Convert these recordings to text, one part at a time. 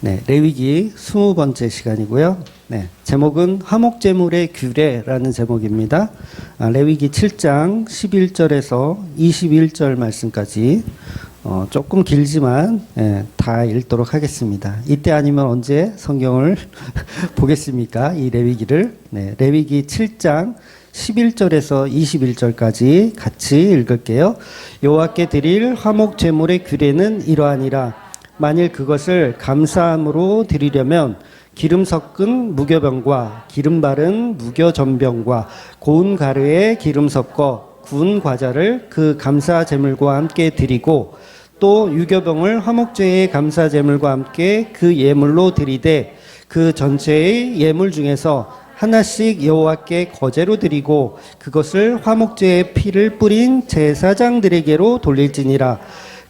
네, 레위기 20번째 시간이고요. 네, 제목은 화목제물의 규례라는 제목입니다. 레위기 7장 11절에서 21절 말씀까지 조금 길지만 다 읽도록 하겠습니다. 이때 아니면 언제 성경을 보겠습니까? 이 레위기를. 네, 레위기 7장 11절에서 21절까지 같이 읽을게요. 여호와께 드릴 화목제물의 규례는 이러하니라. 만일 그것을 감사함으로 드리려면 기름 섞은 무교병과 기름 바른 무교전병과 고운 가루에 기름 섞어 구운 과자를 그 감사 제물과 함께 드리고 또 유교병을 화목제의 감사 제물과 함께 그 예물로 드리되 그 전체의 예물 중에서 하나씩 여호와께 거제로 드리고 그것을 화목제의 피를 뿌린 제사장들에게로 돌릴지니라.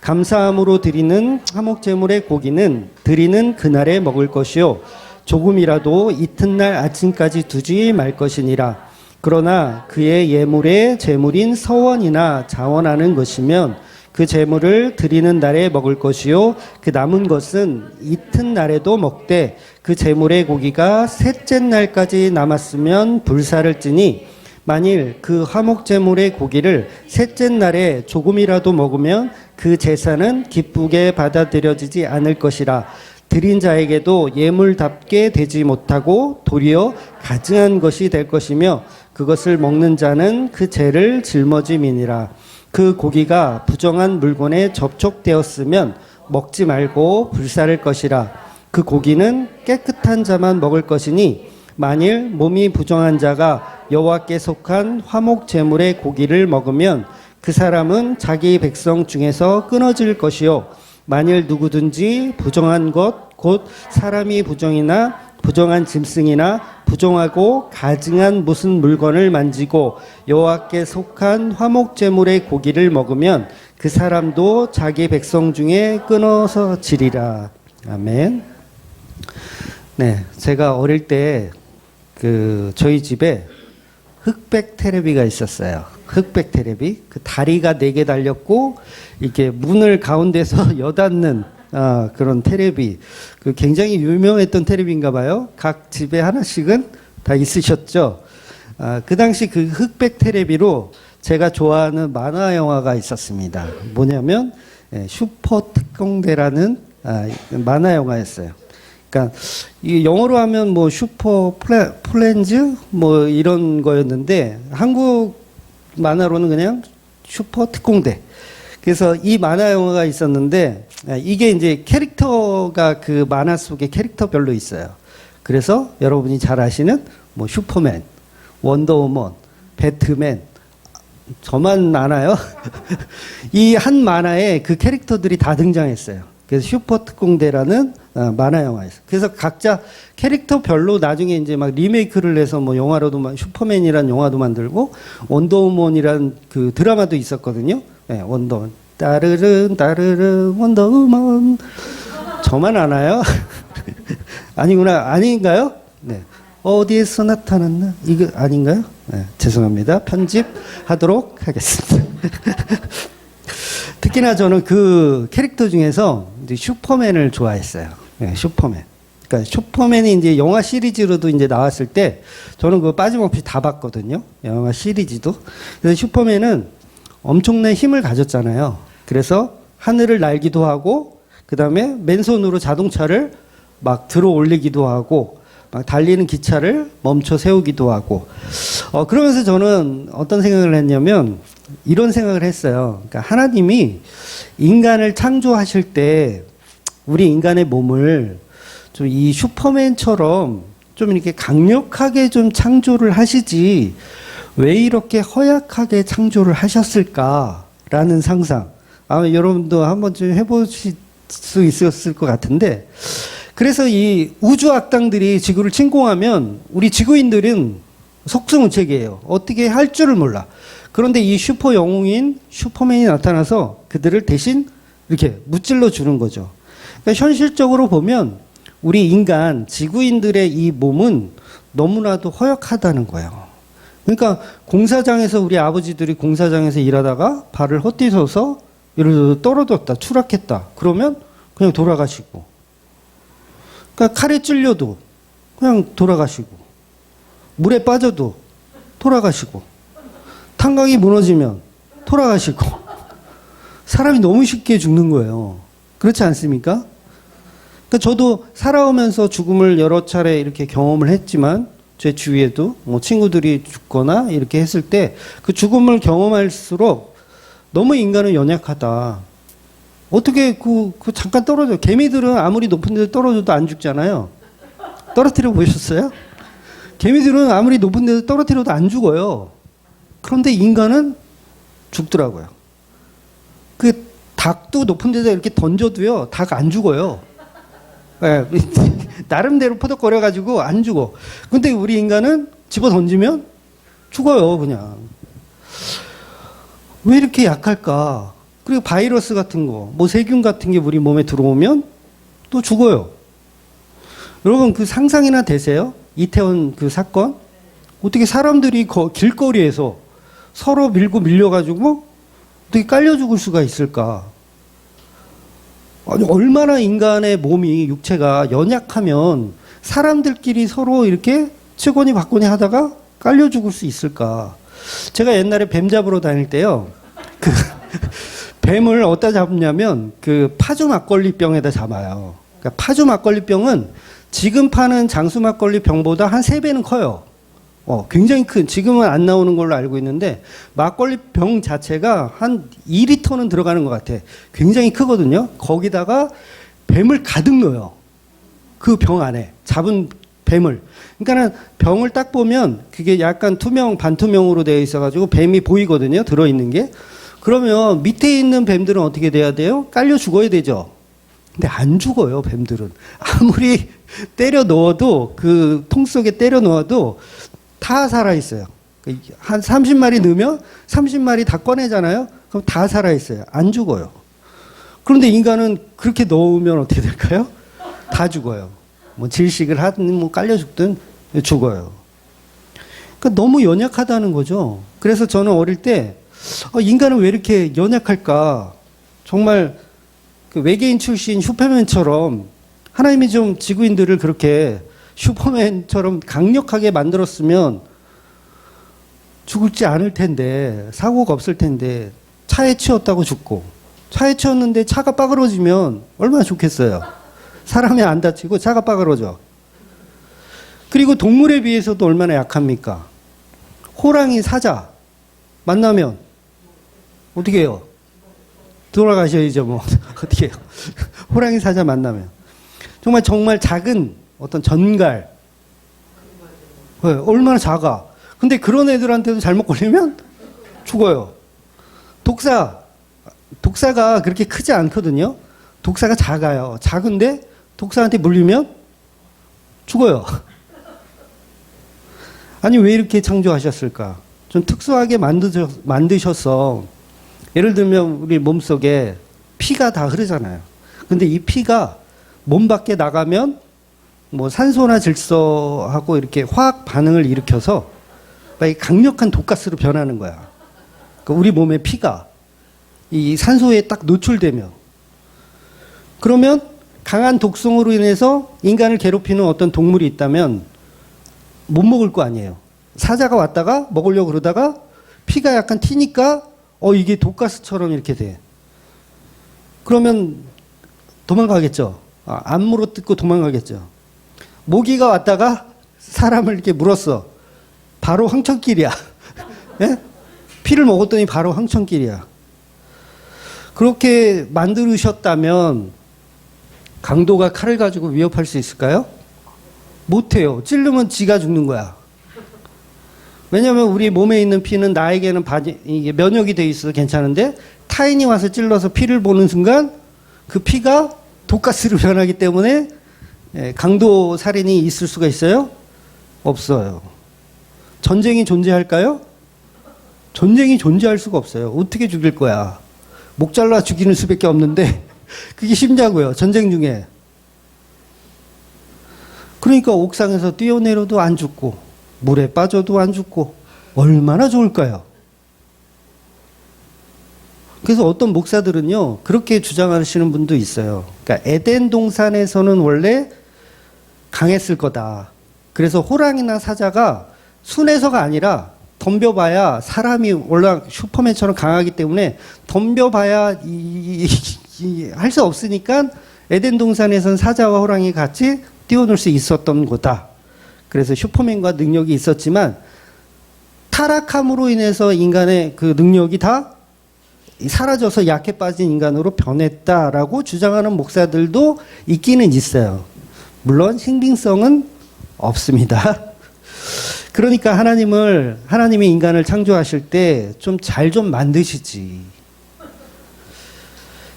감사함으로 드리는 화목제물의 고기는 드리는 그날에 먹을 것이요 조금이라도 이튿날 아침까지 두지 말 것이니라. 그러나 그의 예물의 제물인 서원이나 자원하는 것이면 그 제물을 드리는 날에 먹을 것이요 그 남은 것은 이튿날에도 먹되 그 제물의 고기가 셋째 날까지 남았으면 불사를 찌니 만일 그 화목제물의 고기를 셋째 날에 조금이라도 먹으면 그 제사는 기쁘게 받아들여지지 않을 것이라. 드린 자에게도 예물답게 되지 못하고 도리어 가증한 것이 될 것이며 그것을 먹는 자는 그 죄를 짊어짐이니라. 그 고기가 부정한 물건에 접촉되었으면 먹지 말고 불사를 것이라. 그 고기는 깨끗한 자만 먹을 것이니 만일 몸이 부정한 자가 여호와께 속한 화목 제물의 고기를 먹으면 그 사람은 자기 백성 중에서 끊어질 것이요 만일 누구든지 부정한 것 곧 사람이 부정이나 부정한 짐승이나 부정하고 가증한 무슨 물건을 만지고 여호와께 속한 화목 제물의 고기를 먹으면 그 사람도 자기 백성 중에 끊어서 지리라. 아멘. 네, 제가 어릴 때 저희 집에 흑백 테레비가 있었어요. 흑백 테레비. 그 다리가 4개 달렸고, 이렇게 문을 가운데서 여닫는, 그런 테레비. 굉장히 유명했던 테레비인가 봐요. 각 집에 하나씩은 다 있으셨죠. 그 당시 그 흑백 테레비로 제가 좋아하는 만화 영화가 있었습니다. 뭐냐면, 슈퍼 특공대라는, 만화 영화였어요. 그러니까 이 영어로 하면 뭐 슈퍼 플랜즈 뭐 이런 거였는데 한국 만화로는 그냥 슈퍼 특공대. 그래서 이 만화 영화가 있었는데 이게 이제 캐릭터가 그 만화 속에 캐릭터별로 있어요. 그래서 여러분이 잘 아시는 뭐 슈퍼맨, 원더우먼, 배트맨 저만 아나요? 이 한 만화에 그 캐릭터들이 다 등장했어요. 그래서 슈퍼 특공대라는 만화 영화였어요. 그래서 각자 캐릭터별로 나중에 이제 막 리메이크를 해서 뭐 영화로도 슈퍼맨이라는 영화도 만들고 원더우먼이라는 그 드라마도 있었거든요. 네, 원더우먼 따르릉 따르릉 원더우먼 저만 아나요? 아니구나. 아닌가요? 네. 어디에서 나타났나? 이거 아닌가요? 네, 죄송합니다. 편집하도록 하겠습니다. 특히나 저는 그 캐릭터 중에서 이제 슈퍼맨을 좋아했어요. 네, 슈퍼맨. 그러니까 슈퍼맨이 이제 영화 시리즈로도 이제 나왔을 때 저는 그거 빠짐없이 다 봤거든요. 영화 시리즈도. 그래서 슈퍼맨은 엄청난 힘을 가졌잖아요. 그래서 하늘을 날기도 하고 그 다음에 맨손으로 자동차를 막 들어 올리기도 하고 막 달리는 기차를 멈춰 세우기도 하고 그러면서 저는 어떤 생각을 했냐면 이런 생각을 했어요. 그러니까 하나님이 인간을 창조하실 때 우리 인간의 몸을 좀 이 슈퍼맨처럼 좀 이렇게 강력하게 좀 창조를 하시지 왜 이렇게 허약하게 창조를 하셨을까라는 상상. 아마 여러분도 한번 좀 해보실 수 있었을 것 같은데 그래서 이 우주 악당들이 지구를 침공하면 우리 지구인들은 속수무책이에요. 어떻게 할 줄을 몰라. 그런데 이 슈퍼 영웅인 슈퍼맨이 나타나서 그들을 대신 이렇게 무찔러 주는 거죠. 그러니까 현실적으로 보면 우리 인간, 지구인들의 이 몸은 너무나도 허약하다는 거예요. 그러니까 공사장에서 우리 아버지들이 공사장에서 일하다가 발을 헛디뎌서 예를 들어 떨어졌다, 추락했다. 그러면 그냥 돌아가시고 그러니까 칼에 찔려도 그냥 돌아가시고, 물에 빠져도 돌아가시고, 탄광이 무너지면 돌아가시고, 사람이 너무 쉽게 죽는 거예요. 그렇지 않습니까? 그러니까 저도 살아오면서 죽음을 여러 차례 이렇게 경험을 했지만, 제 주위에도 뭐 친구들이 죽거나 이렇게 했을 때 그 죽음을 경험할수록 너무 인간은 연약하다. 어떻게 그 잠깐 떨어져. 개미들은 아무리 높은 데서 떨어져도 안 죽잖아요. 떨어뜨려 보셨어요? 개미들은 아무리 높은 데서 떨어뜨려도 안 죽어요. 그런데 인간은 죽더라고요. 그 닭도 높은 데서 이렇게 던져도요, 닭 안 죽어요. 네, 나름대로 퍼덕거려가지고 안 죽어. 근데 우리 인간은 집어 던지면 죽어요, 그냥. 왜 이렇게 약할까? 그리고 바이러스 같은 거, 뭐 세균 같은 게 우리 몸에 들어오면 또 죽어요. 여러분, 그 상상이나 되세요? 이태원 그 사건? 어떻게 사람들이 길거리에서 서로 밀고 밀려가지고 어떻게 깔려 죽을 수가 있을까? 아니, 얼마나 인간의 몸이, 육체가 연약하면 사람들끼리 서로 이렇게 치고니 받고니 하다가 깔려 죽을 수 있을까? 제가 옛날에 뱀 잡으러 다닐 때요, 그 뱀을 어디다 잡냐면 그 파주 막걸리병에다 잡아요. 그러니까 파주 막걸리병은 지금 파는 장수 막걸리 병보다 한 3배는 커요. 굉장히 큰, 지금은 안 나오는 걸로 알고 있는데, 막걸리 병 자체가 한 2리터는 들어가는 것 같아. 굉장히 크거든요. 거기다가 뱀을 가득 넣어요. 그 병 안에. 잡은 뱀을. 그러니까는 병을 딱 보면 그게 약간 투명, 반투명으로 되어 있어가지고 뱀이 보이거든요. 들어있는 게. 그러면 밑에 있는 뱀들은 어떻게 돼야 돼요? 깔려 죽어야 되죠. 근데 안 죽어요, 뱀들은. 아무리 때려 넣어도, 그 통 속에 때려 넣어도 다 살아있어요. 한 30마리 넣으면 30마리 다 꺼내잖아요? 그럼 다 살아있어요. 안 죽어요. 그런데 인간은 그렇게 넣으면 어떻게 될까요? 다 죽어요. 뭐 질식을 하든 뭐 깔려 죽든 죽어요. 그러니까 너무 연약하다는 거죠. 그래서 저는 어릴 때 인간은 왜 이렇게 연약할까? 정말 그 외계인 출신 슈퍼맨처럼 하나님이 좀 지구인들을 그렇게 슈퍼맨처럼 강력하게 만들었으면 죽지 않을 텐데, 사고가 없을 텐데, 차에 치였다고 죽고, 차에 치였는데 차가 빠그러지면 얼마나 좋겠어요. 사람이 안 다치고 차가 빠그러져. 그리고 동물에 비해서도 얼마나 약합니까? 호랑이, 사자 만나면 어떻게 해요? 돌아가셔야죠, 뭐. 어떻게 해요? 호랑이, 사자 만나면. 정말 작은 어떤 전갈. 네, 얼마나 작아. 근데 그런 애들한테도 잘못 걸리면 죽어요. 독사가 그렇게 크지 않거든요. 독사가 작아요. 작은데 독사한테 물리면 죽어요. 아니, 왜 이렇게 창조하셨을까? 좀 특수하게 만드셔서, 예를 들면 우리 몸속에 피가 다 흐르잖아요. 근데 이 피가 몸 밖에 나가면 뭐 산소나 질소하고 이렇게 화학 반응을 일으켜서 강력한 독가스로 변하는 거야. 그러니까 우리 몸의 피가 이 산소에 딱 노출되면, 그러면 강한 독성으로 인해서 인간을 괴롭히는 어떤 동물이 있다면 못 먹을 거 아니에요. 사자가 왔다가 먹으려고 그러다가 피가 약간 튀니까 이게 독가스처럼 이렇게 돼. 그러면 도망가겠죠. 안 물어뜯고 도망가겠죠. 모기가 왔다가 사람을 이렇게 물었어. 바로 황천길이야. 예? 피를 먹었더니 바로 황천길이야. 그렇게 만드셨다면 강도가 칼을 가지고 위협할 수 있을까요? 못해요. 찌르면 지가 죽는 거야. 왜냐하면 우리 몸에 있는 피는 나에게는 이게 면역이 돼 있어서 괜찮은데, 타인이 와서 찔러서 피를 보는 순간 그 피가 독가스로 변하기 때문에 강도 살인이 있을 수가 있어요? 없어요. 전쟁이 존재할까요? 전쟁이 존재할 수가 없어요. 어떻게 죽일 거야? 목 잘라 죽이는 수밖에 없는데 그게 쉽냐고요, 전쟁 중에. 그러니까 옥상에서 뛰어내려도 안 죽고 물에 빠져도 안 죽고 얼마나 좋을까요? 그래서 어떤 목사들은요, 그렇게 주장하시는 분도 있어요. 그러니까 에덴 동산에서는 원래 강했을 거다. 그래서 호랑이나 사자가 순해서가 아니라 덤벼봐야 사람이 원래 슈퍼맨처럼 강하기 때문에 덤벼봐야 할 수 없으니까 에덴 동산에선 사자와 호랑이 같이 뛰어놀 수 있었던 거다. 그래서 슈퍼맨과 능력이 있었지만 타락함으로 인해서 인간의 그 능력이 다 사라져서 약해 빠진 인간으로 변했다라고 주장하는 목사들도 있기는 있어요. 물론 신빙성은 없습니다. 그러니까 하나님이 인간을 창조하실 때 좀 잘 좀 만드시지.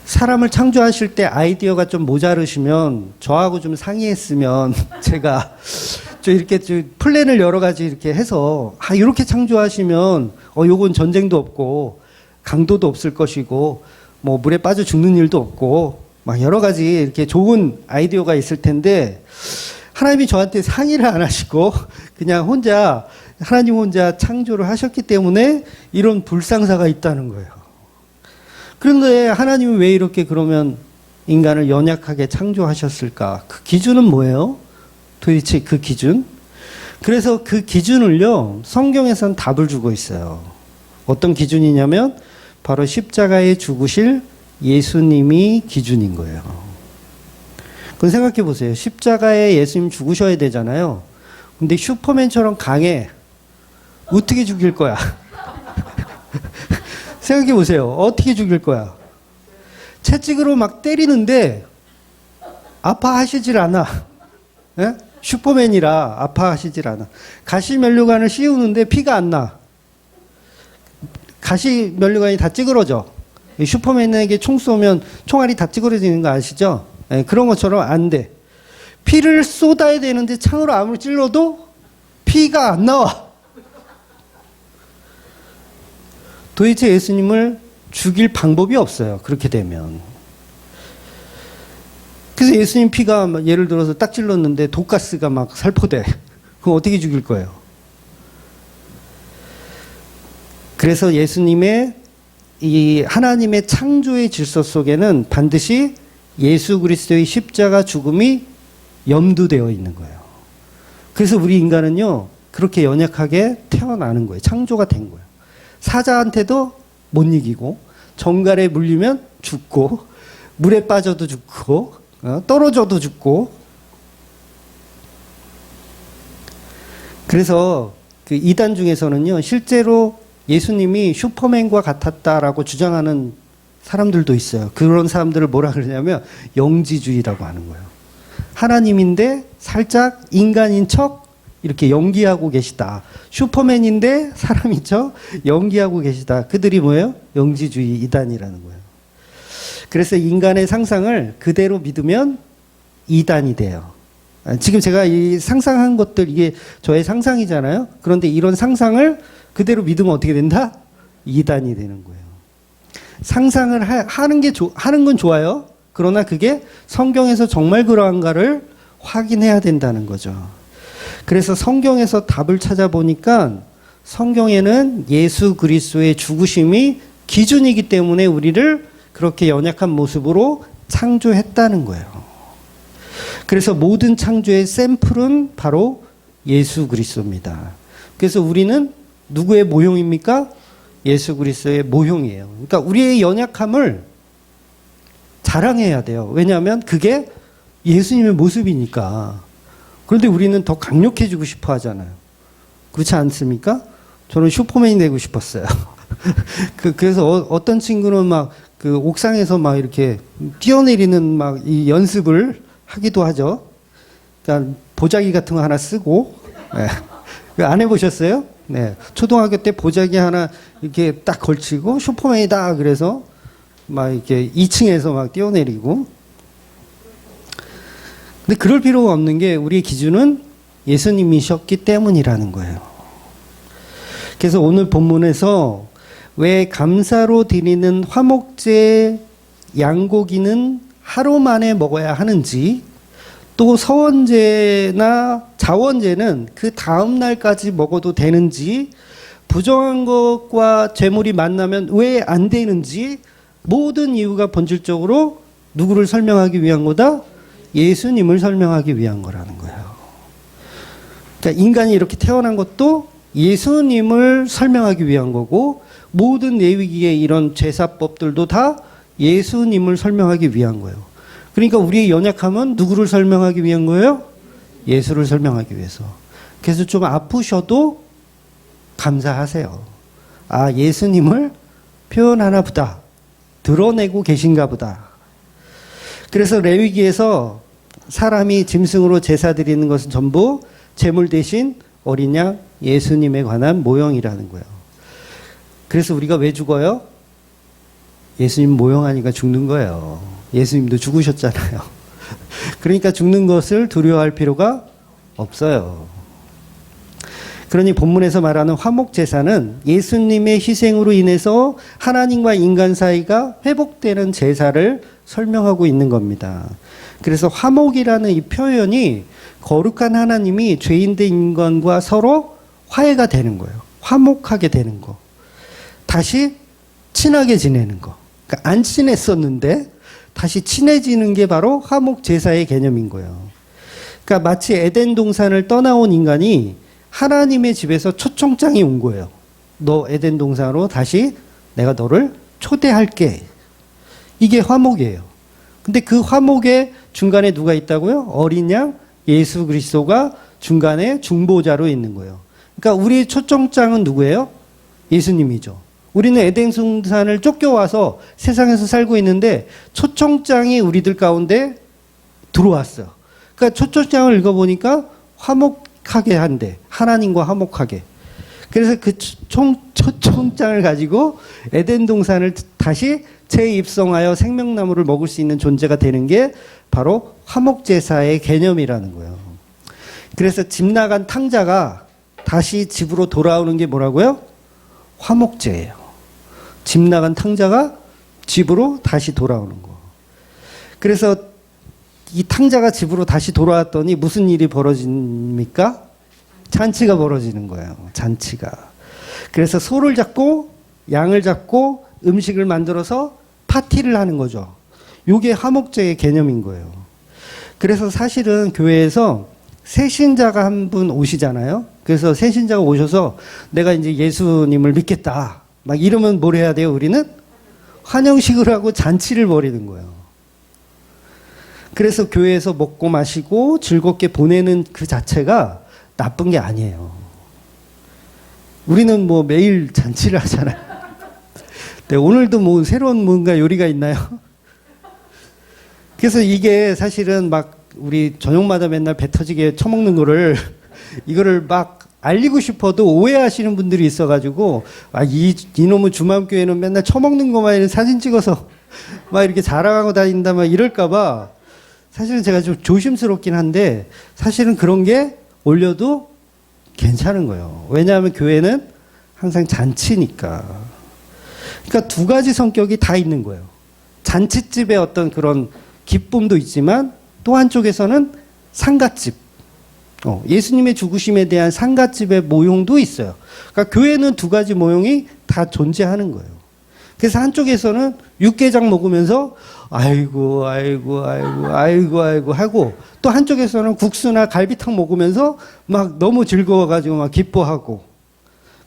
사람을 창조하실 때 아이디어가 좀 모자르시면 저하고 좀 상의했으면 제가 좀 이렇게 좀 플랜을 여러 가지 이렇게 해서 이렇게 창조하시면 요건 전쟁도 없고 강도도 없을 것이고 뭐 물에 빠져 죽는 일도 없고 막 여러 가지 이렇게 좋은 아이디어가 있을 텐데 하나님이 저한테 상의를 안 하시고 그냥 하나님 혼자 창조를 하셨기 때문에 이런 불상사가 있다는 거예요. 그런데 하나님은 왜 이렇게 그러면 인간을 연약하게 창조하셨을까? 그 기준은 뭐예요? 도대체 그 기준? 그래서 그 기준을요, 성경에서는 답을 주고 있어요. 어떤 기준이냐면 바로 십자가에 죽으실 예수님이 기준인 거예요. 그럼 생각해 보세요. 십자가에 예수님 죽으셔야 되잖아요. 근데 슈퍼맨처럼 강해. 어떻게 죽일 거야? 생각해 보세요. 어떻게 죽일 거야? 채찍으로 막 때리는데 아파하시질 않아. 예? 슈퍼맨이라 아파하시질 않아. 가시면류관을 씌우는데 피가 안 나. 가시면류관이 다 찌그러져. 슈퍼맨에게 총 쏘면 총알이 다 찌그러지는 거 아시죠? 예, 그런 것처럼 안 돼. 피를 쏟아야 되는데 창으로 아무리 찔러도 피가 안 나와. 도대체 예수님을 죽일 방법이 없어요. 그렇게 되면. 그래서 예수님 피가 예를 들어서 딱 찔렀는데 독가스가 막 살포돼. 그럼 어떻게 죽일 거예요? 그래서 예수님의 이 하나님의 창조의 질서 속에는 반드시 예수 그리스도의 십자가 죽음이 염두되어 있는 거예요. 그래서 우리 인간은요, 그렇게 연약하게 태어나는 거예요. 창조가 된 거예요. 사자한테도 못 이기고, 정갈에 물리면 죽고, 물에 빠져도 죽고, 떨어져도 죽고. 그래서 그 이단 중에서는요, 실제로 예수님이 슈퍼맨과 같았다라고 주장하는 사람들도 있어요. 그런 사람들을 뭐라 그러냐면 영지주의라고 하는 거예요. 하나님인데 살짝 인간인 척 이렇게 연기하고 계시다. 슈퍼맨인데 사람인 척 연기하고 계시다. 그들이 뭐예요? 영지주의 이단이라는 거예요. 그래서 인간의 상상을 그대로 믿으면 이단이 돼요. 지금 제가 이 상상한 것들, 이게 저의 상상이잖아요. 그런데 이런 상상을 그대로 믿으면 어떻게 된다? 이단이 되는 거예요. 상상을 하는 건 좋아요. 그러나 그게 성경에서 정말 그러한가를 확인해야 된다는 거죠. 그래서 성경에서 답을 찾아보니까 성경에는 예수 그리스도의 죽으심이 기준이기 때문에 우리를 그렇게 연약한 모습으로 창조했다는 거예요. 그래서 모든 창조의 샘플은 바로 예수 그리스도입니다. 그래서 우리는 누구의 모형입니까? 예수 그리스도의 모형이에요. 그러니까 우리의 연약함을 자랑해야 돼요. 왜냐하면 그게 예수님의 모습이니까. 그런데 우리는 더 강력해지고 싶어 하잖아요. 그렇지 않습니까? 저는 슈퍼맨이 되고 싶었어요. 그래서 어떤 친구는 막 그 옥상에서 막 이렇게 뛰어내리는 막 이 연습을 하기도 하죠. 그러니까 보자기 같은 거 하나 쓰고. 네. 안 해보셨어요? 네. 초등학교 때 보자기 하나 이렇게 딱 걸치고 슈퍼맨이다. 그래서 막 이렇게 2층에서 막 뛰어내리고. 근데 그럴 필요가 없는 게 우리의 기준은 예수님이셨기 때문이라는 거예요. 그래서 오늘 본문에서 왜 감사로 드리는 화목제 양고기는 하루 만에 먹어야 하는지, 또 서원제나 자원제는 그 다음 날까지 먹어도 되는지, 부정한 것과 재물이 만나면 왜 안 되는지, 모든 이유가 본질적으로 누구를 설명하기 위한 거다? 예수님을 설명하기 위한 거라는 거예요. 그러니까 인간이 이렇게 태어난 것도 예수님을 설명하기 위한 거고, 모든 레위기의 이런 제사법들도 다 예수님을 설명하기 위한 거예요. 그러니까 우리의 연약함은 누구를 설명하기 위한 거예요? 예수를 설명하기 위해서. 그래서 좀 아프셔도 감사하세요. 아, 예수님을 표현하나 보다. 드러내고 계신가 보다. 그래서 레위기에서 사람이 짐승으로 제사 드리는 것은 전부 제물 대신 어린 양 예수님에 관한 모형이라는 거예요. 그래서 우리가 왜 죽어요? 예수님 모형하니까 죽는 거예요. 예수님도 죽으셨잖아요. 그러니까 죽는 것을 두려워할 필요가 없어요. 그러니 본문에서 말하는 화목제사는 예수님의 희생으로 인해서 하나님과 인간 사이가 회복되는 제사를 설명하고 있는 겁니다. 그래서 화목이라는 이 표현이 거룩한 하나님이 죄인된 인간과 서로 화해가 되는 거예요. 화목하게 되는 거. 다시 친하게 지내는 거. 그러니까 안 친했었는데 다시 친해지는 게 바로 화목제사의 개념인 거예요. 그러니까 마치 에덴 동산을 떠나온 인간이 하나님의 집에서 초청장이 온 거예요. 너 에덴 동산으로 다시 내가 너를 초대할게. 이게 화목이에요. 근데 그 화목의 중간에 누가 있다고요? 어린 양 예수 그리스도가 중간에 중보자로 있는 거예요. 그러니까 우리의 초청장은 누구예요? 예수님이죠. 우리는 에덴 동산을 쫓겨와서 세상에서 살고 있는데 초청장이 우리들 가운데 들어왔어요. 그러니까 초청장을 읽어보니까 화목하게 한대. 하나님과 화목하게. 그래서 그 초청장을 가지고 에덴 동산을 다시 재입성하여 생명나무를 먹을 수 있는 존재가 되는 게 바로 화목제사의 개념이라는 거예요. 그래서 집 나간 탕자가 다시 집으로 돌아오는 게 뭐라고요? 화목제예요. 집 나간 탕자가 집으로 다시 돌아오는 거. 그래서 이 탕자가 집으로 다시 돌아왔더니 무슨 일이 벌어집니까? 잔치가 벌어지는 거예요. 잔치가. 그래서 소를 잡고 양을 잡고 음식을 만들어서 파티를 하는 거죠. 이게 화목제의 개념인 거예요. 그래서 사실은 교회에서 새신자가 한 분 오시잖아요. 그래서 새신자가 오셔서 내가 이제 예수님을 믿겠다. 막 이러면 뭘 해야 돼요? 우리는 환영식을 하고 잔치를 벌이는 거예요. 그래서 교회에서 먹고 마시고 즐겁게 보내는 그 자체가 나쁜 게 아니에요. 우리는 뭐 매일 잔치를 하잖아요. 네, 오늘도 뭐 새로운 뭔가 요리가 있나요? 그래서 이게 사실은 막 우리 저녁마다 맨날 배 터지게 처먹는 거를 이거를 막 알리고 싶어도 오해하시는 분들이 있어가지고 아, 이놈의 주맘교회는 맨날 처먹는 것만 사진 찍어서 막 이렇게 자랑하고 다닌다 막 이럴까봐 사실은 제가 좀 조심스럽긴 한데 사실은 그런 게 올려도 괜찮은 거예요. 왜냐하면 교회는 항상 잔치니까. 그러니까 두 가지 성격이 다 있는 거예요. 잔치집의 어떤 그런 기쁨도 있지만 또 한쪽에서는 상갓집. 예수님의 죽으심에 대한 상갓집의 모형도 있어요. 그러니까 교회는 두 가지 모형이 다 존재하는 거예요. 그래서 한쪽에서는 육개장 먹으면서 아이고 하고 또 한쪽에서는 국수나 갈비탕 먹으면서 막 너무 즐거워가지고 막 기뻐하고.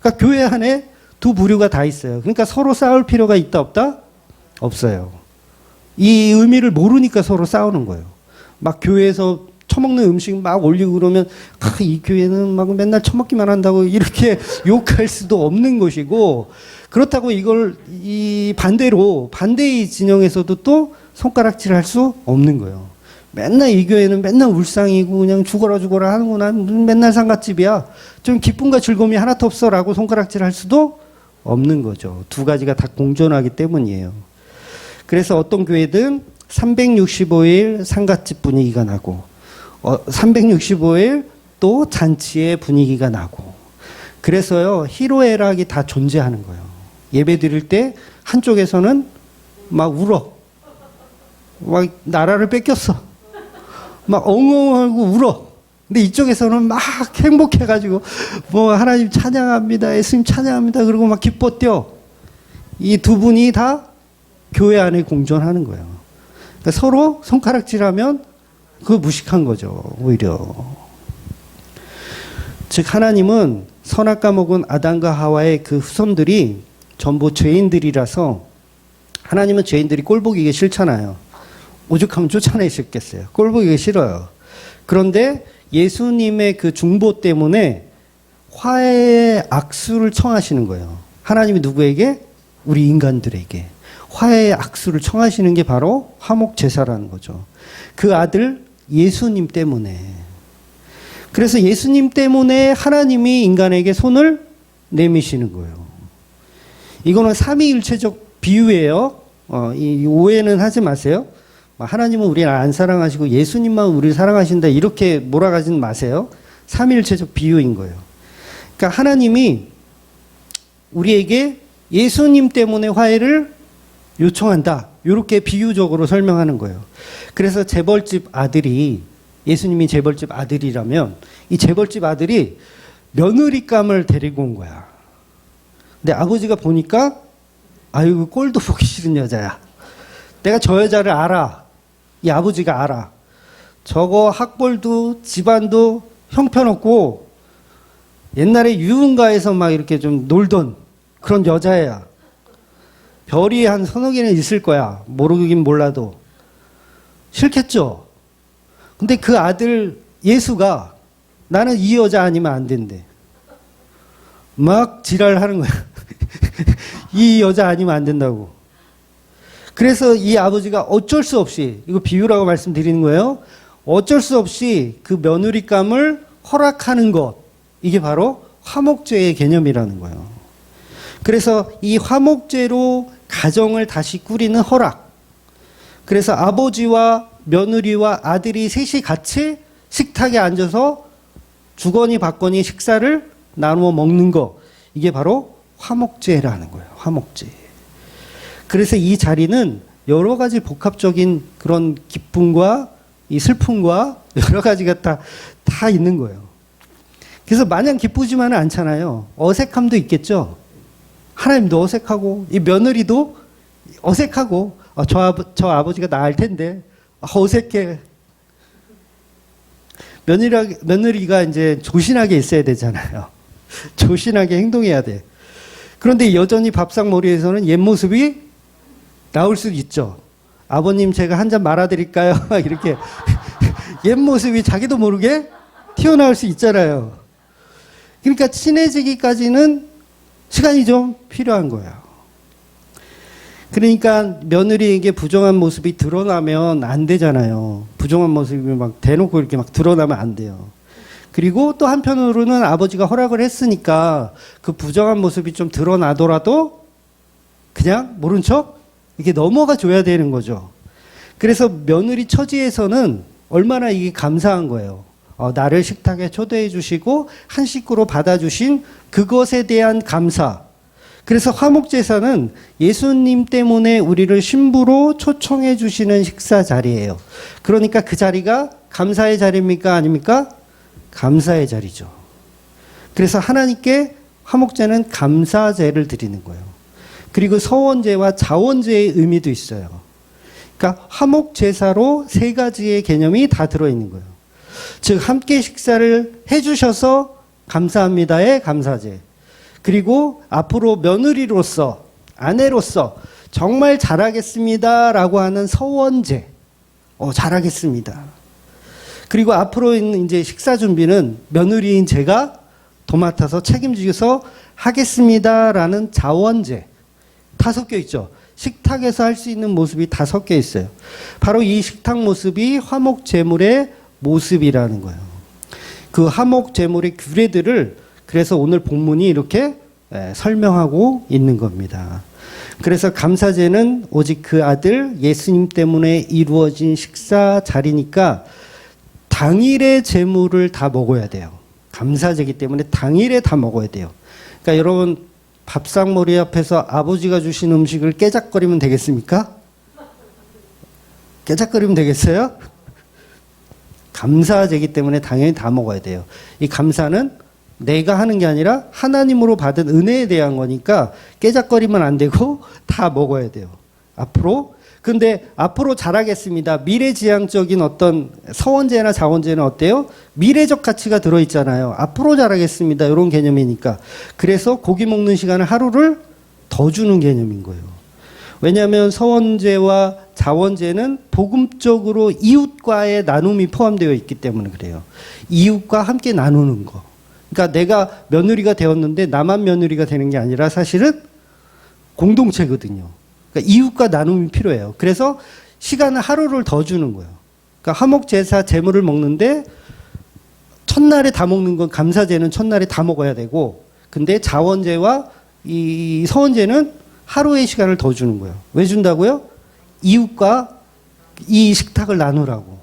그러니까 교회 안에 두 부류가 다 있어요. 그러니까 서로 싸울 필요가 있다 없다? 없어요. 이 의미를 모르니까 서로 싸우는 거예요. 막 교회에서 처먹는 음식 막 올리고 그러면 이 교회는 막 맨날 처먹기만 한다고 이렇게 욕할 수도 없는 것이고 그렇다고 이걸 이 반대로 반대의 진영에서도 또 손가락질할 수 없는 거예요. 맨날 이 교회는 맨날 울상이고 그냥 죽어라 하는구나. 맨날 상갓집이야. 좀 기쁨과 즐거움이 하나도 없어라고 손가락질할 수도 없는 거죠. 두 가지가 다 공존하기 때문이에요. 그래서 어떤 교회든 365일 상갓집 분위기가 나고 365일 또 잔치의 분위기가 나고 그래서요 희로애락이 다 존재하는 거예요. 예배 드릴 때 한쪽에서는 막 울어. 막 나라를 뺏겼어. 막 엉엉하고 울어. 근데 이쪽에서는 막 행복해가지고 뭐 하나님 찬양합니다. 예수님 찬양합니다. 그러고 막 기뻐 뛰어. 이 두 분이 다 교회 안에 공존하는 거예요. 그러니까 서로 손가락질하면 그거 무식한 거죠. 오히려. 즉 하나님은 선악과 먹은 아담과 하와의 그 후손들이 전부 죄인들이라서 하나님은 죄인들이 꼴보기가 싫잖아요. 오죽하면 쫓아내셨겠어요. 꼴보기가 싫어요. 그런데 예수님의 그 중보 때문에 화해의 악수를 청하시는 거예요. 하나님이 누구에게? 우리 인간들에게. 화해의 악수를 청하시는 게 바로 화목제사라는 거죠. 그 아들 예수님 때문에. 그래서 예수님 때문에 하나님이 인간에게 손을 내미시는 거예요. 이거는 삼위일체적 비유예요. 이 오해는 하지 마세요. 하나님은 우리를 안 사랑하시고 예수님만 우리를 사랑하신다 이렇게 몰아가지는 마세요. 삼위일체적 비유인 거예요. 그러니까 하나님이 우리에게 예수님 때문에 화해를 요청한다. 이렇게 비유적으로 설명하는 거예요. 그래서 재벌집 아들이 예수님이 재벌집 아들이라면 이 재벌집 아들이 며느리감을 데리고 온 거야. 근데 아버지가 보니까 아이고 꼴도 보기 싫은 여자야. 내가 저 여자를 알아. 이 아버지가 알아. 저거 학벌도 집안도 형편없고 옛날에 유흥가에서 막 이렇게 좀 놀던 그런 여자애야. 별이 한 서너 개는 있을 거야. 모르긴 몰라도. 싫겠죠? 근데 그 아들 예수가 나는 이 여자 아니면 안 된대. 막 지랄하는 거야. 이 여자 아니면 안 된다고. 그래서 이 아버지가 어쩔 수 없이, 이거 비유라고 말씀드리는 거예요. 어쩔 수 없이 그 며느리감을 허락하는 것. 이게 바로 화목제의 개념이라는 거예요. 그래서 이 화목제로 가정을 다시 꾸리는 허락. 그래서 아버지와 며느리와 아들이 셋이 같이 식탁에 앉아서 주거니 받거니 식사를 나누어 먹는 거. 이게 바로 화목제라는 거예요. 화목제. 그래서 이 자리는 여러 가지 복합적인 그런 기쁨과 이 슬픔과 여러 가지가 다 있는 거예요. 그래서 마냥 기쁘지만은 않잖아요. 어색함도 있겠죠. 하나님도 어색하고 이 며느리도 어색하고 저 아버지가 나을 텐데 어색해. 며느리가 이제 조신하게 있어야 되잖아요. 조신하게 행동해야 돼. 그런데 여전히 밥상머리에서는 옛 모습이 나올 수 있죠. 아버님 제가 한 잔 말아드릴까요? 이렇게 옛 모습이 자기도 모르게 튀어나올 수 있잖아요. 그러니까 친해지기까지는 시간이 좀 필요한 거예요. 그러니까 며느리에게 부정한 모습이 드러나면 안 되잖아요. 부정한 모습이 막 대놓고 이렇게 막 드러나면 안 돼요. 그리고 또 한편으로는 아버지가 허락을 했으니까 그 부정한 모습이 좀 드러나더라도 그냥 모른 척 이렇게 넘어가 줘야 되는 거죠. 그래서 며느리 처지에서는 얼마나 이게 감사한 거예요. 나를 식탁에 초대해 주시고 한 식구로 받아주신 그것에 대한 감사. 그래서 화목제사는 예수님 때문에 우리를 신부로 초청해 주시는 식사 자리예요. 그러니까 그 자리가 감사의 자리입니까? 아닙니까? 감사의 자리죠. 그래서 하나님께 화목제는 감사제를 드리는 거예요. 그리고 서원제와 자원제의 의미도 있어요. 그러니까 화목제사로 세 가지의 개념이 다 들어있는 거예요. 즉 함께 식사를 해주셔서 감사합니다의 감사제. 그리고 앞으로 며느리로서 아내로서 정말 잘하겠습니다라고 하는 서원제. 잘하겠습니다. 그리고 앞으로 있는 이제 식사 준비는 며느리인 제가 도맡아서 책임지서 하겠습니다라는 자원제. 다 섞여 있죠. 식탁에서 할 수 있는 모습이 다 섞여 있어요. 바로 이 식탁 모습이 화목제물의 모습이라는 거예요. 그 화목제물의 규례들을 그래서 오늘 본문이 이렇게 설명하고 있는 겁니다. 그래서 감사제는 오직 그 아들 예수님 때문에 이루어진 식사 자리니까 당일의 제물을 다 먹어야 돼요. 감사제이기 때문에 당일에 다 먹어야 돼요. 그러니까 여러분 밥상머리 앞에서 아버지가 주신 음식을 깨작거리면 되겠습니까? 깨작거리면 되겠어요? 감사제이기 때문에 당연히 다 먹어야 돼요. 이 감사는 내가 하는 게 아니라 하나님으로 받은 은혜에 대한 거니까 깨작거리면 안 되고 다 먹어야 돼요. 앞으로 근데 앞으로 잘하겠습니다. 미래지향적인 어떤 서원제나 자원제는 어때요? 미래적 가치가 들어있잖아요. 앞으로 잘하겠습니다. 이런 개념이니까. 그래서 고기 먹는 시간을 하루를 더 주는 개념인 거예요. 왜냐하면 서원제와 자원제는 복음적으로 이웃과의 나눔이 포함되어 있기 때문에 그래요. 이웃과 함께 나누는 거. 그러니까 내가 며느리가 되었는데 나만 며느리가 되는 게 아니라 사실은 공동체거든요. 그러니까 이웃과 나눔이 필요해요. 그래서 시간을 하루를 더 주는 거예요. 그러니까 화목제사 제물을 먹는데 첫날에 다 먹는 건 감사제는 첫날에 다 먹어야 되고, 근데 자원제와 이 서원제는 하루의 시간을 더 주는 거예요. 왜 준다고요? 이웃과 이 식탁을 나누라고.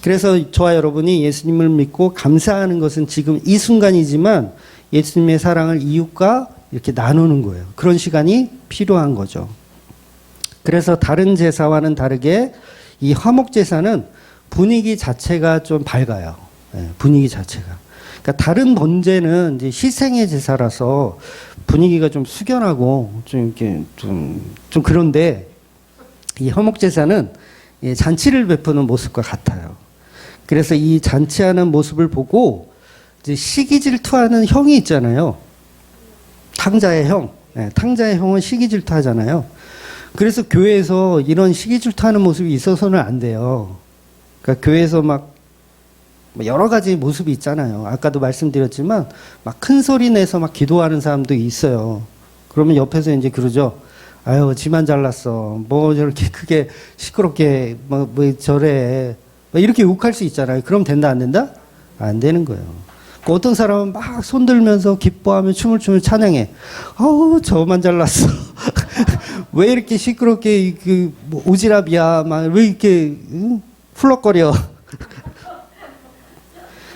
그래서 저와 여러분이 예수님을 믿고 감사하는 것은 지금 이 순간이지만 예수님의 사랑을 이웃과 이렇게 나누는 거예요. 그런 시간이 필요한 거죠. 그래서 다른 제사와는 다르게 이 화목제사는 분위기 자체가 좀 밝아요. 네, 분위기 자체가. 그러니까 다른 번제는 이제 희생의 제사라서 분위기가 좀 숙연하고 좀 이렇게 좀 그런데 이 화목제사는 잔치를 베푸는 모습과 같아요. 그래서 이 잔치하는 모습을 보고 이제 시기 질투하는 형이 있잖아요. 탕자의 형. 네, 탕자의 형은 시기 질투하잖아요. 그래서 교회에서 이런 시기 질투하는 모습이 있어서는 안 돼요. 그러니까 교회에서 막 여러 가지 모습이 있잖아요. 아까도 말씀드렸지만 막 큰 소리 내서 막 기도하는 사람도 있어요. 그러면 옆에서 이제 그러죠. 아유, 지만 잘났어. 뭐 저렇게 크게 시끄럽게 뭐 저래. 이렇게 욕할 수 있잖아요. 그럼 된다 안 된다? 안 되는 거예요. 어떤 사람은 막 손들면서 기뻐하며 춤을 추며 찬양해. 아우, 저만 잘났어. 왜 이렇게 시끄럽게 뭐 오지랖이야. 막 왜 이렇게 훌럭거려.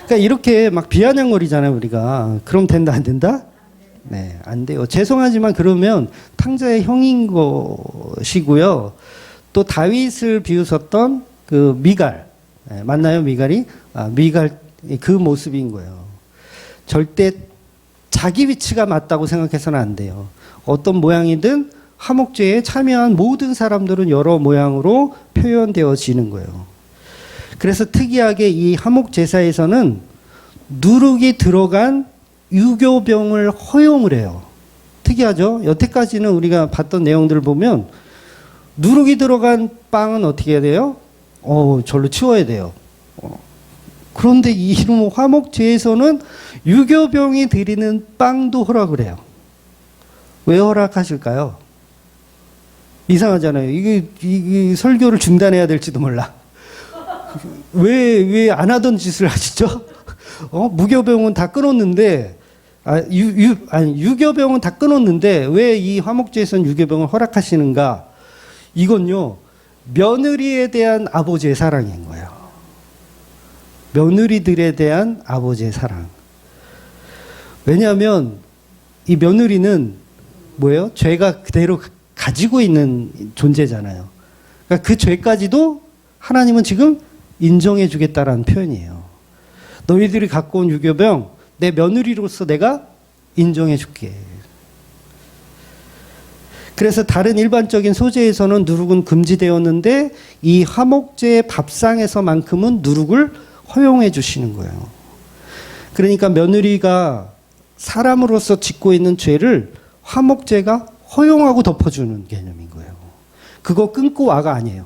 그러니까 이렇게 막 비아냥거리잖아요, 우리가. 그럼 된다 안 된다? 네, 안 돼요. 죄송하지만 그러면 탕자의 형인 것이고요. 또 다윗을 비웃었던 그 미갈. 네, 맞나요, 미갈이? 미갈 그 모습인 거예요. 절대 자기 위치가 맞다고 생각해서는 안 돼요. 어떤 모양이든 화목제에 참여한 모든 사람들은 여러 모양으로 표현되어지는 거예요. 그래서 특이하게 이 화목제사에서는 누룩이 들어간 유교병을 허용을 해요. 특이하죠? 여태까지는 우리가 봤던 내용들을 보면 누룩이 들어간 빵은 어떻게 해야 돼요? 절로 치워야 돼요. 그런데 이 이름 화목제에서는 유교병이 드리는 빵도 허락을 해요. 왜 허락하실까요? 이상하잖아요. 이게 설교를 중단해야 될지도 몰라. 왜 안 하던 짓을 하시죠? 무교병은 다 끊었는데, 유교병은 다 끊었는데, 왜 이 화목제에서는 유교병을 허락하시는가? 이건요, 며느리에 대한 아버지의 사랑인 거예요. 며느리들에 대한 아버지의 사랑. 왜냐하면 이 며느리는 뭐예요? 죄가 그대로 가지고 있는 존재잖아요. 그러니까 그 죄까지도 하나님은 지금 인정해 주겠다라는 표현이에요. 너희들이 갖고 온 유교병, 내 며느리로서 내가 인정해 줄게. 그래서 다른 일반적인 소재에서는 누룩은 금지되었는데 이 화목제의 밥상에서만큼은 누룩을 허용해 주시는 거예요. 그러니까 며느리가 사람으로서 짓고 있는 죄를 화목제가 허용하고 덮어주는 개념인 거예요. 그거 끊고 와가 아니에요.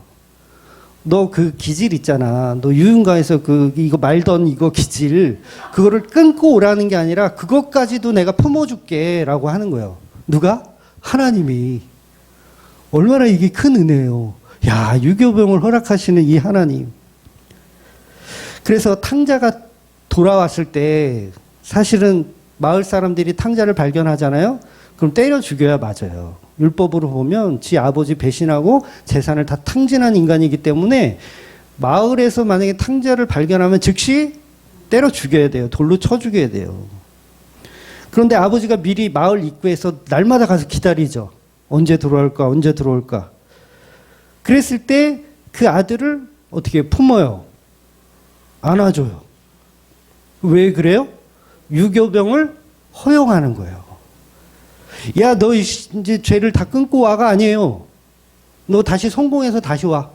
너 그 기질 있잖아. 너 유흥가에서 이거 말던 이거 기질, 그거를 끊고 오라는 게 아니라 그것까지도 내가 품어줄게 라고 하는 거예요. 누가? 하나님이. 얼마나 이게 큰 은혜예요. 야, 유교병을 허락하시는 이 하나님. 그래서 탕자가 돌아왔을 때 사실은 마을 사람들이 탕자를 발견하잖아요. 그럼 때려 죽여야 맞아요. 율법으로 보면 지 아버지 배신하고 재산을 다 탕진한 인간이기 때문에 마을에서 만약에 탕자를 발견하면 즉시 때려 죽여야 돼요. 돌로 쳐 죽여야 돼요. 그런데 아버지가 미리 마을 입구에서 날마다 가서 기다리죠. 언제 들어올까? 언제 들어올까? 그랬을 때 그 아들을 어떻게 품어요? 안아줘요. 왜 그래요? 유교병을 허용하는 거예요. 야, 너 이제 죄를 다 끊고 와가 아니에요. 너 다시 성공해서 다시 와.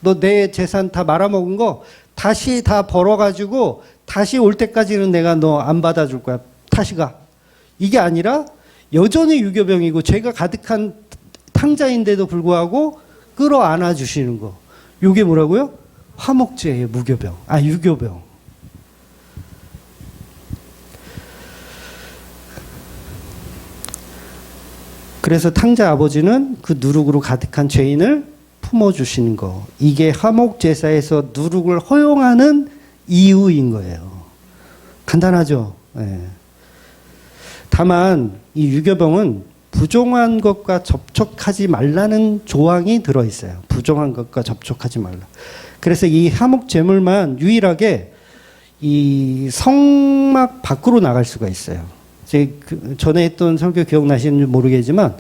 너 내 재산 다 말아먹은 거 다시 다 벌어가지고 다시 올 때까지는 내가 너 안 받아줄 거야. 다시 가. 이게 아니라 여전히 유교병이고 죄가 가득한 탕자인데도 불구하고 끌어안아 주시는 거. 이게 뭐라고요? 화목제예요. 무교병. 유교병. 그래서 탕자 아버지는 그 누룩으로 가득한 죄인을 품어주시는 거. 이게 화목제사에서 누룩을 허용하는 이유인 거예요. 간단하죠? 네. 다만 이 유교병은 부정한 것과 접촉하지 말라는 조항이 들어있어요. 부정한 것과 접촉하지 말라. 그래서 이 화목제물만 유일하게 이 성막 밖으로 나갈 수가 있어요. 전에 했던 설교 기억나시는지 모르겠지만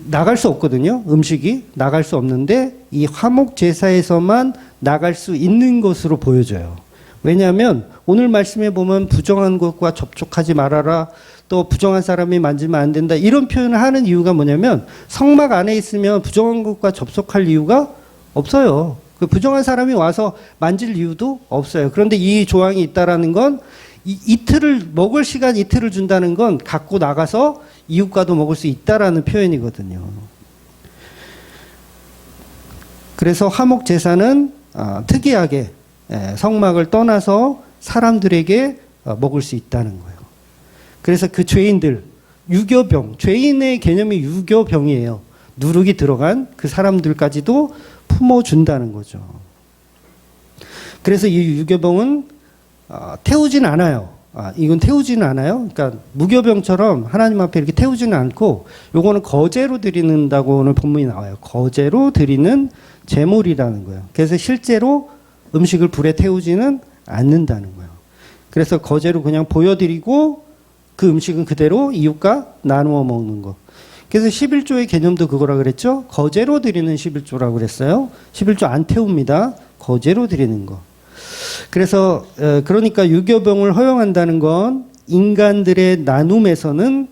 나갈 수 없거든요. 음식이 나갈 수 없는데 이 화목제사에서만 나갈 수 있는 것으로 보여져요. 왜냐하면 오늘 말씀에 보면 부정한 것과 접촉하지 말아라, 또 부정한 사람이 만지면 안 된다, 이런 표현을 하는 이유가 뭐냐면 성막 안에 있으면 부정한 것과 접촉할 이유가 없어요. 그 부정한 사람이 와서 만질 이유도 없어요. 그런데 이 조항이 있다라는 건 이틀을 먹을 시간 이틀을 준다는 건 갖고 나가서 이웃과도 먹을 수 있다라는 표현이거든요. 그래서 화목 제사는 특이하게 성막을 떠나서 사람들에게 먹을 수 있다는 거예요. 그래서 그 죄인들, 유교병, 죄인의 개념이 유교병이에요. 누룩이 들어간 그 사람들까지도 품어준다는 거죠. 그래서 이 유교병은 태우진 않아요. 이건 태우지는 않아요. 그러니까 무교병처럼 하나님 앞에 이렇게 태우지는 않고, 요거는 거제로 드리는다고 오늘 본문이 나와요. 거제로 드리는 제물이라는 거예요. 그래서 실제로 음식을 불에 태우지는 않는다는 거예요. 그래서 거제로 그냥 보여드리고 그 음식은 그대로 이웃과 나누어 먹는 거. 그래서 11조의 개념도 그거라 그랬죠. 거제로 드리는 11조라고 그랬어요. 11조 안 태웁니다. 거제로 드리는 거. 그래서 그러니까 유교병을 허용한다는 건 인간들의 나눔에서는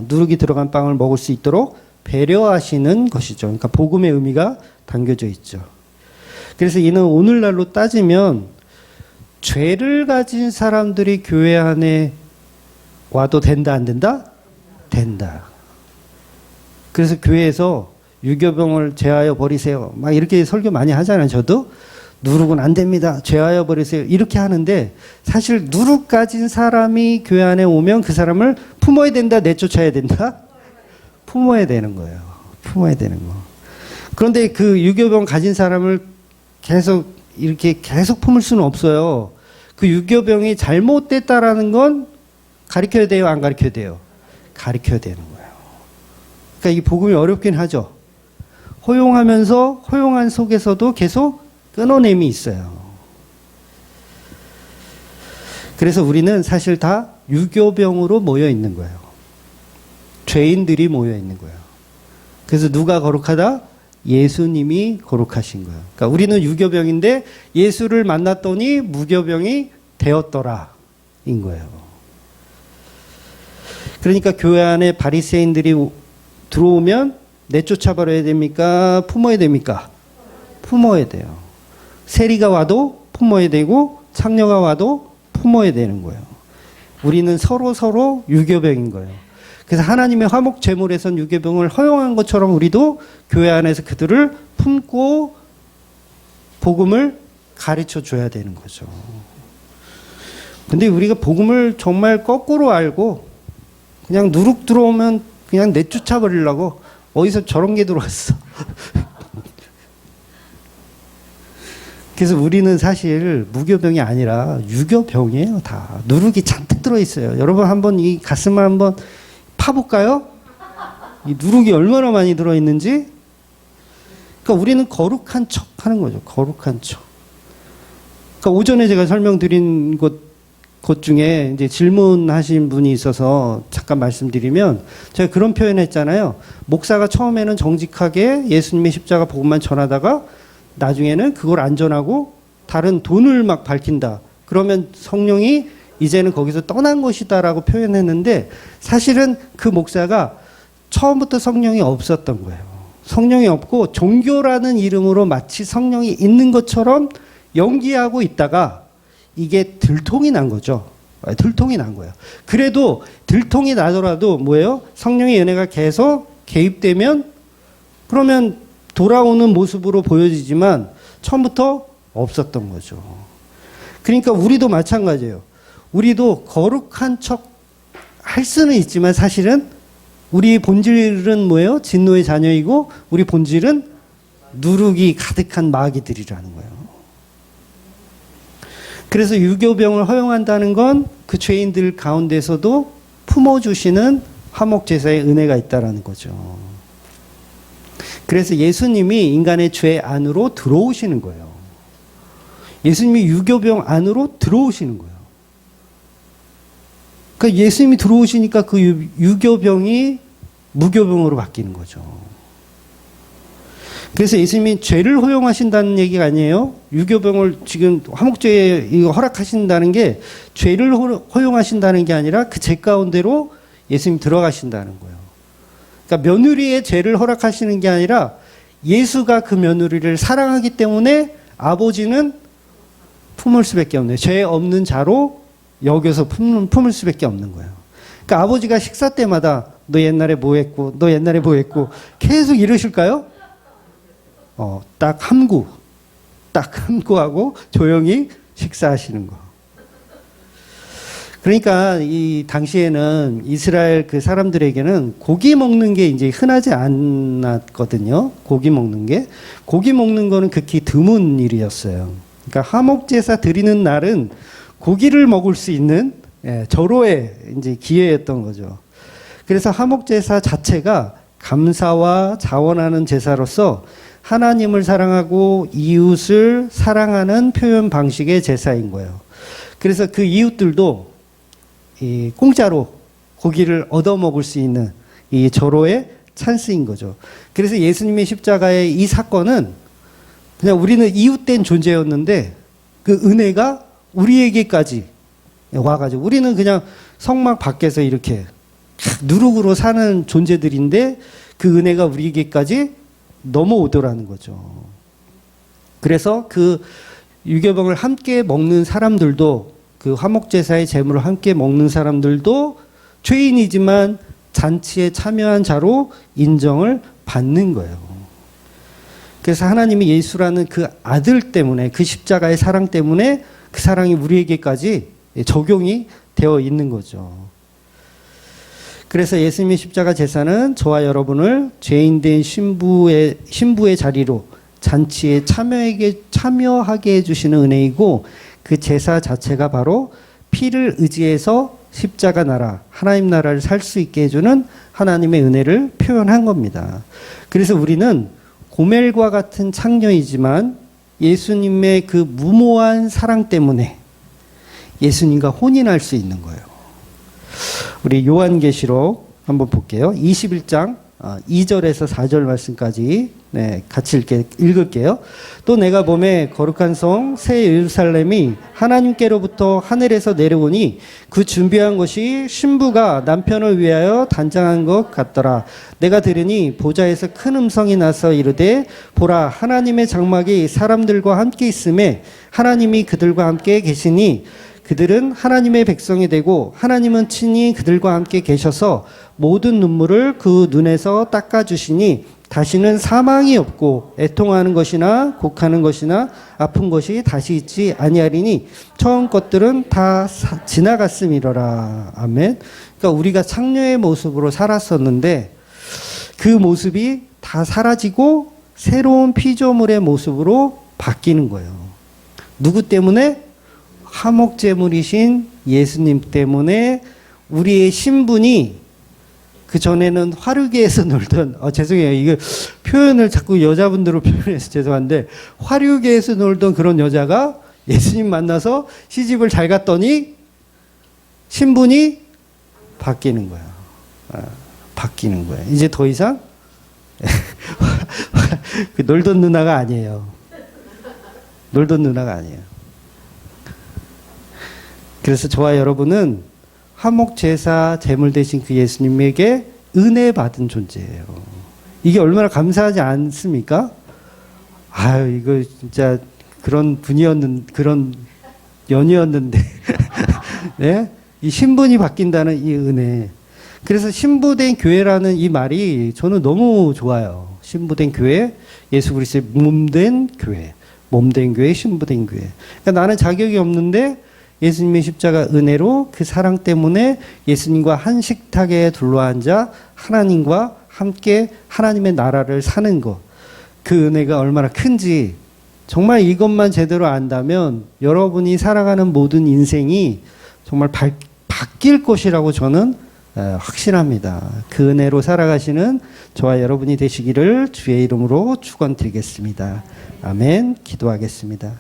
누룩이 들어간 빵을 먹을 수 있도록 배려하시는 것이죠. 그러니까 복음의 의미가 담겨져 있죠. 그래서 이는 오늘날로 따지면 죄를 가진 사람들이 교회 안에 와도 된다, 안 된다? 된다. 그래서 교회에서 유교병을 제하여 버리세요, 막 이렇게 설교 많이 하잖아요. 저도 누룩은 안 됩니다, 제하여 버리세요, 이렇게 하는데, 사실 누룩 가진 사람이 교회 안에 오면 그 사람을 품어야 된다, 내쫓아야 된다? 품어야 되는 거예요. 품어야 되는 거. 그런데 그 유교병 가진 사람을 계속 품을 수는 없어요. 그 유교병이 잘못됐다라는 건 가르쳐야 돼요, 안 가르쳐야 돼요? 가르쳐야 되는 거예요. 그러니까 이 복음이 어렵긴 하죠. 허용하면서 허용한 속에서도 계속 끊어냄이 있어요. 그래서 우리는 사실 다 유교병으로 모여 있는 거예요. 죄인들이 모여 있는 거예요. 그래서 누가 거룩하다? 예수님이 거룩하신 거예요. 그러니까 우리는 유교병인데 예수를 만났더니 무교병이 되었더라 인 거예요. 그러니까 교회 안에 바리새인들이 들어오면 내쫓아 버려야 됩니까? 품어야 됩니까? 품어야 돼요. 세리가 와도 품어야 되고 창녀가 와도 품어야 되는 거예요. 우리는 서로 유교병인 거예요. 그래서 하나님의 화목 제물에선 유교병을 허용한 것처럼 우리도 교회 안에서 그들을 품고 복음을 가르쳐 줘야 되는 거죠. 근데 우리가 복음을 정말 거꾸로 알고 그냥 누룩 들어오면 그냥 내쫓아 버리려고, 어디서 저런 게 들어왔어. 그래서 우리는 사실 무교병이 아니라 유교병이에요. 다 누룩이 잔뜩 들어있어요. 여러분 한번 이 가슴을 한번 파볼까요? 이 누룩이 얼마나 많이 들어있는지. 그러니까 우리는 거룩한 척 하는 거죠. 거룩한 척. 그러니까 오전에 제가 설명드린 것 중에 이제 질문하신 분이 있어서 잠깐 말씀드리면, 제가 그런 표현했잖아요. 목사가 처음에는 정직하게 예수님의 십자가 복음만 전하다가 나중에는 그걸 안 전하고 다른 돈을 막 밝힌다. 그러면 성령이 이제는 거기서 떠난 것이다라고 표현했는데, 사실은 그 목사가 처음부터 성령이 없었던 거예요. 성령이 없고 종교라는 이름으로 마치 성령이 있는 것처럼 연기하고 있다가 이게 들통이 난 거죠. 들통이 난 거예요. 그래도 들통이 나더라도 뭐예요? 성령의 은혜가 계속 개입되면 그러면 돌아오는 모습으로 보여지지만 처음부터 없었던 거죠. 그러니까 우리도 마찬가지예요. 우리도 거룩한 척 할 수는 있지만 사실은 우리 본질은 뭐예요? 진노의 자녀이고 우리 본질은 누룩이 가득한 마귀들이라는 거예요. 그래서 유교병을 허용한다는 건 그 죄인들 가운데서도 품어주시는 화목제사의 은혜가 있다는 거죠. 그래서 예수님이 인간의 죄 안으로 들어오시는 거예요. 예수님이 유교병 안으로 들어오시는 거예요. 그러니까 예수님이 들어오시니까 그 유교병이 무교병으로 바뀌는 거죠. 그래서 예수님이 죄를 허용하신다는 얘기가 아니에요. 유교병을 지금 화목제에 이거 허락하신다는 게 죄를 허용하신다는 게 아니라 그 죄 가운데로 예수님 들어가신다는 거예요. 그러니까 며느리의 죄를 허락하시는 게 아니라 예수가 그 며느리를 사랑하기 때문에 아버지는 품을 수밖에 없네요. 죄 없는 자로 여겨서 품을 수밖에 없는 거예요. 그러니까 아버지가 식사 때마다 너 옛날에 뭐 했고 너 옛날에 뭐 했고 계속 이러실까요? 딱 함구하고 조용히 식사하시는 거. 그러니까 이 당시에는 이스라엘 그 사람들에게는 고기 먹는 게 이제 흔하지 않았거든요. 고기 먹는 게. 고기 먹는 거는 극히 드문 일이었어요. 그러니까 화목제사 드리는 날은 고기를 먹을 수 있는 절호의 이제 기회였던 거죠. 그래서 화목제사 자체가 감사와 자원하는 제사로서 하나님을 사랑하고 이웃을 사랑하는 표현 방식의 제사인 거예요. 그래서 그 이웃들도 이 공짜로 고기를 얻어 먹을 수 있는 이 절호의 찬스인 거죠. 그래서 예수님의 십자가의 이 사건은 그냥 우리는 이웃된 존재였는데 그 은혜가 우리에게까지 와가지고 우리는 그냥 성막 밖에서 이렇게 누룩으로 사는 존재들인데 그 은혜가 우리에게까지 넘어오더라는 거죠. 그래서 그 유교병을 함께 먹는 사람들도 그 화목제사의 제물을 함께 먹는 사람들도 죄인이지만 잔치에 참여한 자로 인정을 받는 거예요. 그래서 하나님이 예수라는 그 아들 때문에 그 십자가의 사랑 때문에 그 사랑이 우리에게까지 적용이 되어 있는 거죠. 그래서 예수님의 십자가 제사는 저와 여러분을 죄인된 신부의 자리로 잔치에 참여하게 해주시는 은혜이고 그 제사 자체가 바로 피를 의지해서 십자가 나라, 하나님 나라를 살 수 있게 해주는 하나님의 은혜를 표현한 겁니다. 그래서 우리는 고멜과 같은 창녀이지만 예수님의 그 무모한 사랑 때문에 예수님과 혼인할 수 있는 거예요. 우리 요한계시록 한번 볼게요. 21장 2절에서 4절 말씀까지 같이 읽을게요. 또 내가 보매 거룩한 성 새 예루살렘이 하나님께로부터 하늘에서 내려오니 그 준비한 것이 신부가 남편을 위하여 단장한 것 같더라. 내가 들으니 보좌에서 큰 음성이 나서 이르되 보라 하나님의 장막이 사람들과 함께 있음에 하나님이 그들과 함께 계시니 그들은 하나님의 백성이 되고 하나님은 친히 그들과 함께 계셔서 모든 눈물을 그 눈에서 닦아주시니 다시는 사망이 없고 애통하는 것이나 곡하는 것이나 아픈 것이 다시 있지 아니하리니 처음 것들은 다 지나갔음이로라. 아멘. 그러니까 우리가 창녀의 모습으로 살았었는데 그 모습이 다 사라지고 새로운 피조물의 모습으로 바뀌는 거예요. 누구 때문에? 화목제물이신 예수님 때문에 우리의 신분이 그 전에는 화류계에서 놀던 죄송해요. 이거 표현을 자꾸 여자분들로 표현해서 죄송한데 화류계에서 놀던 그런 여자가 예수님 만나서 시집을 잘 갔더니 신분이 바뀌는 거야. 바뀌는 거야. 이제 더 이상 그 놀던 누나가 아니에요. 놀던 누나가 아니에요. 그래서 저와 여러분은 화목제사 제물 대신 그 예수님에게 은혜 받은 존재예요. 이게 얼마나 감사하지 않습니까? 아유, 이거 진짜 그런 그런 연이었는데. 네? 이 신분이 바뀐다는 이 은혜. 그래서 신부된 교회라는 이 말이 저는 너무 좋아요. 신부된 교회, 예수 그리스도의 몸된 교회, 몸된 교회, 신부된 교회. 그러니까 나는 자격이 없는데 예수님의 십자가 은혜로 그 사랑 때문에 예수님과 한 식탁에 둘러앉아 하나님과 함께 하나님의 나라를 사는 것. 그 은혜가 얼마나 큰지 정말 이것만 제대로 안다면 여러분이 살아가는 모든 인생이 정말 바뀔 것이라고 저는 확신합니다. 그 은혜로 살아가시는 저와 여러분이 되시기를 주의 이름으로 축원드리겠습니다. 아멘. 기도하겠습니다.